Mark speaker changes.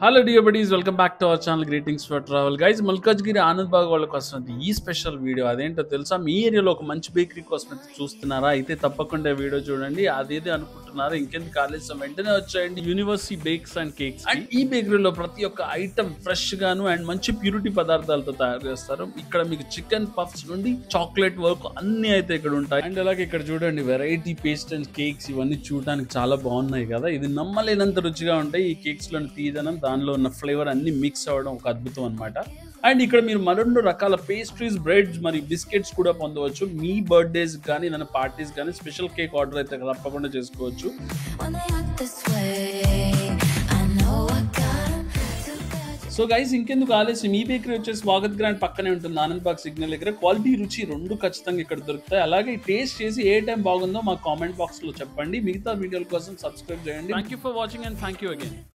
Speaker 1: Hello dear buddies, welcome back to our channel. Greetings for travel guys. Malkajgiri Anand Bagh వాళ్ళ కోసం ఈ special video. అదేంటో తెలుసా? మీ ఏరియాలో ఒక మంచి బేకరీ కోసం అయితే చూస్తున్నారా? అయితే తప్పకుండా వీడియో చూడండి. అదేది అనుకుంటున్నారా? ఇంకెందుకు ఆలస్యం, వెంటనే వచ్చేయండి university bakes and cakes. And ఈ బేకరీలో ప్రతి ఒక్క ఐటమ్ ఫ్రెష్ గాను అండ్ మంచి ప్యూరిటీ పదార్థాలతో తయారు చేస్తారు. ఇక్కడ మీకు చికెన్ పఫ్స్ నుండి చాక్లెట్ వరకు అన్ని అయితే ఇక్కడ ఉంటాయి. అండ్ అలాగే ఇక్కడ చూడండి, వెరైటీ పేస్ట్ అండ్ కేక్స్ ఇవన్నీ చూడడానికి చాలా బాగున్నాయి కదా. ఇది నమ్మలేనంత రుచిగా ఉంటాయి. ఈ కేక్స్ లోని తీదనం, దానిలో ఉన్న ఫ్లేవర్ అన్ని మిక్స్ అవ్వడం ఒక అద్భుతం అన్నమాట. అండ్ ఇక్కడ మీరు మరెన్నో రకాల పేస్ట్రీస్, బ్రెడ్స్ మరియు బిస్కెట్స్ కూడా పొందవచ్చు. మీ బర్త్డేస్ కానీ ఏదైనా పార్టీస్ కానీ స్పెషల్ కేక్ ఆర్డర్ అయితే తప్పకుండా చేసుకోవచ్చు. సో గైస్, ఇంకెందుకు ఆలస్యం, ఈ బేకరీ వచ్చేసి స్వాగత్ గ్రాండ్ పక్కనే ఉంటుంది, ఆనంద్ బాగ్ సిగ్నల్ దగ్గర. క్వాలిటీ, రుచి రెండు ఖచ్చితంగా ఇక్కడ దొరుకుతాయి. అలాగే టేస్ట్ చేసి ఏ టైం బాగుందో మా కామెంట్ బాక్స్ లో చెప్పండి. మిగతా వీడియోల కోసం సబ్స్క్రైబ్ చేయండి. Thank you for watching and thank you again.